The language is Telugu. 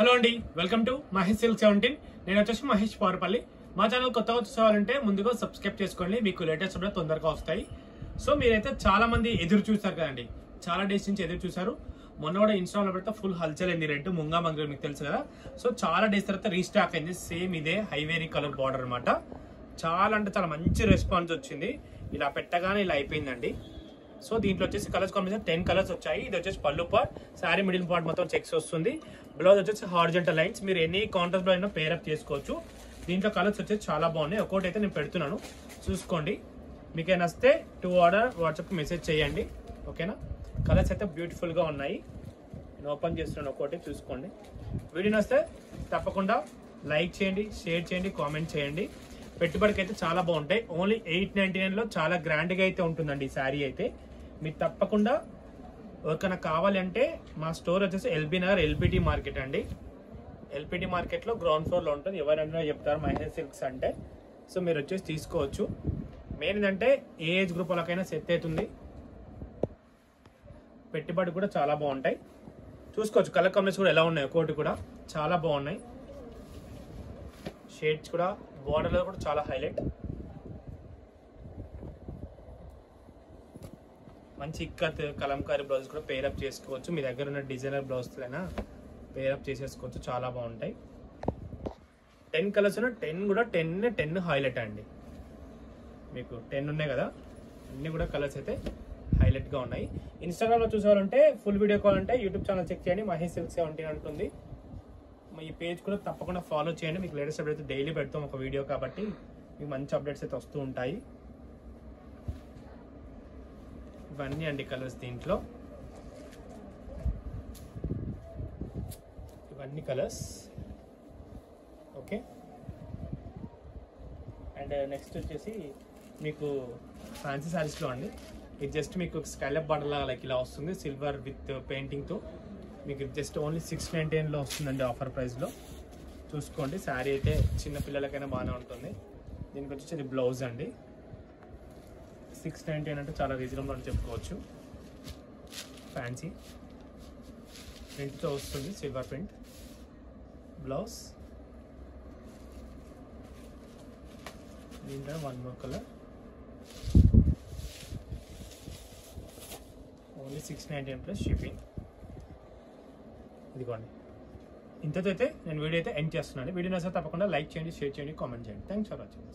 హలో అండి, వెల్కమ్ టు మహేష్ సిల్క్ 17. నేను వచ్చేసి మహేష్ పవర్పల్లి. మా ఛానల్ కొత్తగా చూసారంటే ముందుగా సబ్స్క్రైబ్ చేసుకోండి, మీకు లేటెస్ట్ అప్డేట్ తొందరగా వస్తాయి. సో మీరైతే చాలా మంది ఎదురు చూసారు కదండి, చాలా డేస్ నుంచి ఎదురు చూసారు. మొన్న కూడా ఇన్స్టాగ్రామ్ లో పెడితే ఫుల్ హల్చల్ అయింది రేటు ముంగా మంగళ, మీకు తెలుసు కదా. సో చాలా డేస్ తర్వాత రీస్టాక్ అయింది, సేమ్ ఇదే హైవేరీ కలర్ బార్డర్ అనమాట. చాలా అంటే చాలా మంచి రెస్పాన్స్ వచ్చింది. ఇలా పెట్టగానే ఇలా అయిపోయిందండి. సో దీంట్లో వచ్చేసి కలర్స్ కాంబినేషన్ 10 కలర్స్ వచ్చాయి. ఇది వచ్చేసి పళ్ళు పార్ట్, శారీ మిడిల్ పార్ట్ మొత్తం చెక్స్ వస్తుంది. బ్లౌజ్ వచ్చేసి హారిజంటల్ లైన్స్. మీరు ఎన్ని కాంట్రాస్ట్ బ్లౌజ్ అయినా పేరప్ చేసుకోవచ్చు. దీంట్లో కలర్స్ వచ్చేసి చాలా బాగున్నాయి. ఒక్కోటి అయితే నేను పెడుతున్నాను, చూసుకోండి. మీకు నచ్చితే 2 ఆర్డర్ వాట్సాప్కి మెసేజ్ చేయండి, ఓకేనా. కలర్స్ అయితే బ్యూటిఫుల్గా ఉన్నాయి. నేను ఓపెన్ చేస్తున్నాను, ఒక్కోటి చూసుకోండి. వీడియో నచ్చితే తప్పకుండా లైక్ చేయండి, షేర్ చేయండి, కామెంట్ చేయండి. పెట్టుబడికి అయితే చాలా బాగుంటాయి. ఓన్లీ 899లో చాలా గ్రాండ్గా అయితే ఉంటుందండి ఈ శారీ అయితే. మీరు తప్పకుండా ఎవరికైనా కావాలి అంటే మా స్టోర్ వచ్చేసి ఎల్బీ నగర్ ఎల్పిటి మార్కెట్ అండి. ఎల్పిటి మార్కెట్లో గ్రౌండ్ ఫ్లోర్లో ఉంటుంది. ఎవరైనా చెప్తారు మహేష్ సిల్క్స్ అంటే. సో మీరు వచ్చేసి తీసుకోవచ్చు. మెయిన్ ఏంటంటే ఏ ఏజ్ గ్రూప్ వాళ్ళకైనా సెట్ అవుతుంది. పెట్టుబడి కూడా చాలా బాగుంటాయి, చూసుకోవచ్చు. కలర్ కాంబినేషన్ కూడా ఎలా ఉన్నాయి, ఒక్కోటి కూడా చాలా బాగున్నాయి. షేడ్స్ కూడా బార్డర్లో కూడా చాలా హైలైట్. మంచి ఇక్కత్ కలంకారీ బ్లౌజ్ కూడా పేరప్ చేసుకోవచ్చు. మీ దగ్గర ఉన్న డిజైనర్ బ్లౌజ్లైనా పేరప్ చేసేసుకోవచ్చు, చాలా బాగుంటాయి. 10 కలర్స్ ఉన్న 10 కూడా 10 హైలైట్ అండి. మీకు 10 ఉన్నాయి కదా, అన్ని కూడా కలర్స్ అయితే హైలైట్గా ఉన్నాయి. ఇన్స్టాగ్రామ్లో చూసారంటే ఫుల్ వీడియో కావాలంటే యూట్యూబ్ ఛానల్ చెక్ చేయండి, మహేష్ సిల్క్ 17 ఉంటుంది. ఈ పేజ్ కూడా తప్పకుండా ఫాలో చేయండి. మీకు లేటెస్ట్ అప్డేట్ అయితే డైలీ పెడతాం ఒక వీడియో, కాబట్టి మీకు మంచి అప్డేట్స్ అయితే వస్తూ ఉంటాయి. ఇవన్నీ అండి కలర్స్, దీంట్లో ఇవన్నీ కలర్స్, ఓకే. అండ్ నెక్స్ట్ వచ్చేసి మీకు ఫ్యాన్సీ శారీస్లో అండి. ఇది జస్ట్ మీకు స్కైలప్ బార్డర్ లాగా లైక్ ఇలా వస్తుంది, సిల్వర్ విత్ పెయింటింగ్తో. మీకు జస్ట్ ఓన్లీ 699లో వస్తుందండి ఆఫర్ ప్రైస్లో, చూసుకోండి. శారీ అయితే చిన్న పిల్లలకైనా బాగానే ఉంటుంది. దీనికి వచ్చేసి ఇది బ్లౌజ్ అండి. 699 అంటే చాలా రీజనబుల్ అని చెప్పుకోవచ్చు. ఫ్యాన్సీ ప్రింట్తో వస్తుంది, సిల్వర్ ప్రింట్ బ్లౌజ్. దీంట్లో 1 more colour, only 699 plus shipping. ఇదిగోండి. ఇంతతో అయితే నేను వీడియో అయితే ఎండ్ చేస్తున్నాను. వీడియో నచ్చితే తప్పకుండా లైక్ చేయండి, షేర్ చేయండి, కామెంట్ చేయండి. Thanks for watching.